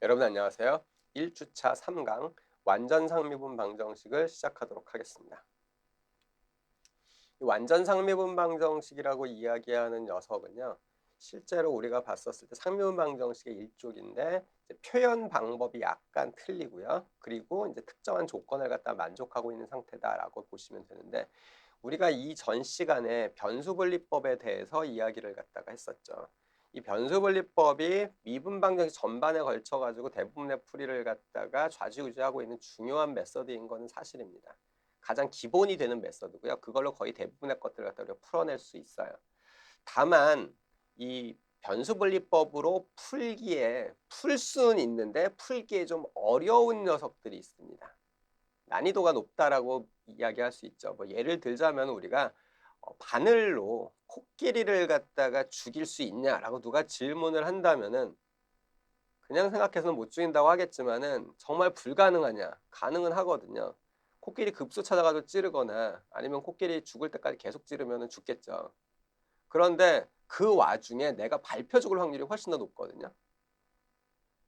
여러분 안녕하세요. 1주차 3강 완전 상미분 방정식을 시작하도록 하겠습니다. 이 완전 상미분 방정식이라고 이야기하는 녀석은요. 실제로 우리가 봤었을 때 상미분 방정식의 일종인데 표현 방법이 약간 틀리고요. 그리고 이제 특정한 조건을 갖다 만족하고 있는 상태다라고 보시면 되는데 우리가 이 전 시간에 변수분리법에 대해서 이야기를 갖다가 했었죠. 이 변수분리법이 미분방정식 전반에 걸쳐 가지고 대부분의 풀이를 갖다가 좌지우지하고 있는 중요한 메서드인 것은 사실입니다. 가장 기본이 되는 메서드고요. 그걸로 거의 대부분의 것들을 갖다 우리가 풀어낼 수 있어요. 다만 이 변수분리법으로 풀 수는 있는데 풀기에 좀 어려운 녀석들이 있습니다. 난이도가 높다라고 이야기할 수 있죠. 뭐 예를 들자면 우리가 바늘로 코끼리를 갖다가 죽일 수 있냐라고 누가 질문을 한다면은 그냥 생각해서는 못 죽인다고 하겠지만은 정말 불가능하냐? 가능은 하거든요. 코끼리 급소 찾아가서 찌르거나 아니면 코끼리 죽을 때까지 계속 찌르면은 죽겠죠. 그런데 그 와중에 내가 밟혀 죽을 확률이 훨씬 더 높거든요.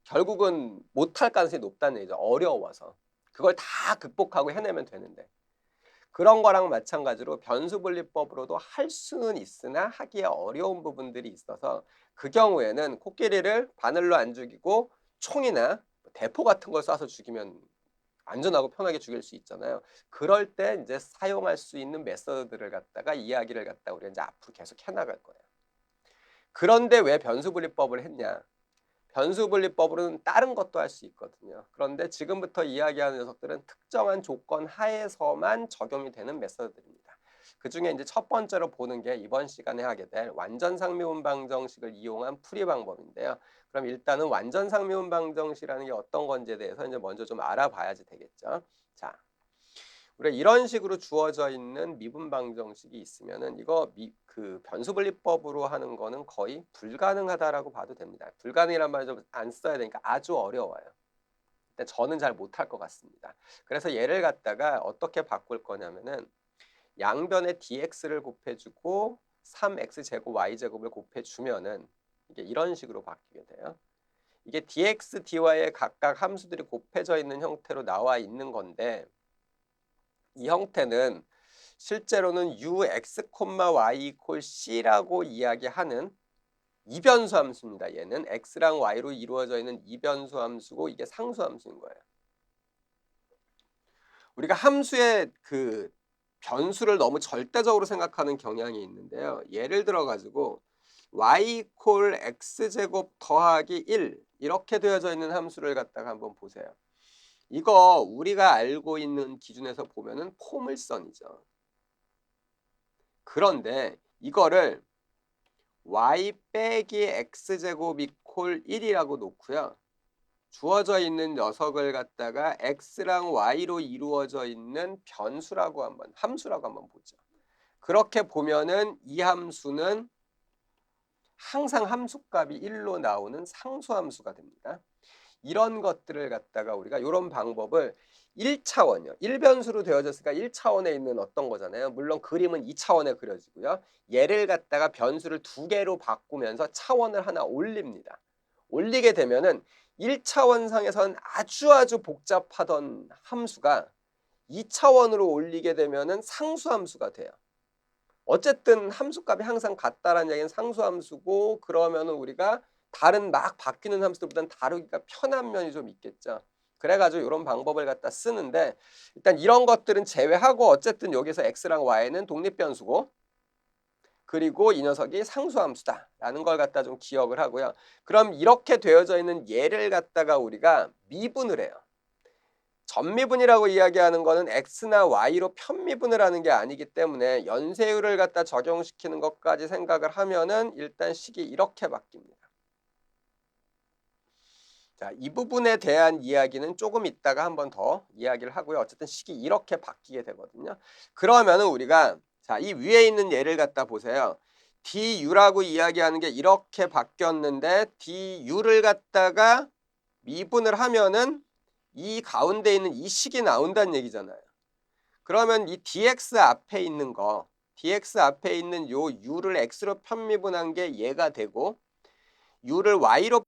결국은 못할 가능성이 높다는 얘기죠. 어려워서. 그걸 다 극복하고 해내면 되는데. 그런 거랑 마찬가지로 변수분리법으로도 할 수는 있으나 하기에 어려운 부분들이 있어서 그 경우에는 코끼리를 바늘로 안 죽이고 총이나 대포 같은 걸 쏴서 죽이면 안전하고 편하게 죽일 수 있잖아요. 그럴 때 이제 사용할 수 있는 메서드들을 갖다가 이야기를 갖다가 우리가 이제 앞으로 계속 해나갈 거예요. 그런데 왜 변수분리법을 했냐? 변수분리법으로는 다른 것도 할 수 있거든요. 그런데 지금부터 이야기하는 녀석들은 특정한 조건 하에서만 적용이 되는 메서드입니다. 그 중에 이제 첫 번째로 보는 게 이번 시간에 하게 될 완전상미분 방정식을 이용한 풀이 방법인데요. 그럼 일단은 완전상미분 방정식이라는 게 어떤 건지에 대해서 이제 먼저 좀 알아봐야지 되겠죠. 자, 우리가 이런 식으로 주어져 있는 미분 방정식이 있으면은 이거 그 변수분리법으로 하는 거는 거의 불가능하다라고 봐도 됩니다. 불가능이란 말 좀 안 써야 되니까 아주 어려워요. 근데 저는 잘 못할 것 같습니다. 그래서 얘를 갖다가 어떻게 바꿀 거냐면은 양변에 dx를 곱해주고 3x제곱 y제곱을 곱해주면은 이게 이런 식으로 바뀌게 돼요. 이게 dx, dy의 각각 함수들이 곱해져 있는 형태로 나와 있는 건데 이 형태는 실제로는 ux, y c라고 이야기하는 이변수 함수입니다. 얘는 x랑 y로 이루어져 있는 이변수 함수고 이게 상수 함수인 거예요. 우리가 함수의 그 변수를 너무 절대적으로 생각하는 경향이 있는데요. 예를 들어 가지고 y x제곱 더하기 1 이렇게 되어져 있는 함수를 갖다가 한번 보세요. 이거 우리가 알고 있는 기준에서 보면은 포물선이죠. 그런데 이거를 y 빼기 x제곱 이퀄 1이라고 놓고요. 주어져 있는 녀석을 갖다가 x랑 y로 이루어져 있는 함수라고 한번 보죠. 그렇게 보면은 이 함수는 항상 함수값이 1로 나오는 상수함수가 됩니다. 이런 것들을 갖다가 우리가 이런 방법을 1차원이요. 1변수로 되어졌으니까 1차원에 있는 어떤 거잖아요. 물론 그림은 2차원에 그려지고요. 얘를 갖다가 변수를 2개로 바꾸면서 차원을 하나 올립니다. 올리게 되면은 1차원상에서는 아주 복잡하던 함수가 2차원으로 올리게 되면은 상수함수가 돼요. 어쨌든 함수값이 항상 같다라는 얘기는 상수함수고 그러면은 우리가 다른 막 바뀌는 함수들보다는 다루기가 편한 면이 좀 있겠죠. 그래가지고 이런 방법을 갖다 쓰는데 일단 이런 것들은 제외하고 어쨌든 여기서 x랑 y는 독립변수고 그리고 이 녀석이 상수함수다라는 걸 갖다 좀 기억을 하고요. 그럼 이렇게 되어져 있는 얘를 갖다가 우리가 미분을 해요. 전미분이라고 이야기하는 거는 x나 y로 편미분을 하는 게 아니기 때문에 연세율을 갖다 적용시키는 것까지 생각을 하면은 일단 식이 이렇게 바뀝니다. 자, 이 부분에 대한 이야기는 조금 이따가 한번 더 이야기를 하고요. 어쨌든 식이 이렇게 바뀌게 되거든요. 그러면은 우리가 자, 이 위에 있는 예를 갖다 보세요. du라고 이야기하는 게 이렇게 바뀌었는데 du를 갖다가 미분을 하면은 이 가운데 있는 이 식이 나온다는 얘기잖아요. 그러면 이 dx 앞에 있는 요 u를 x로 편미분한 게 얘가 되고 u를 y로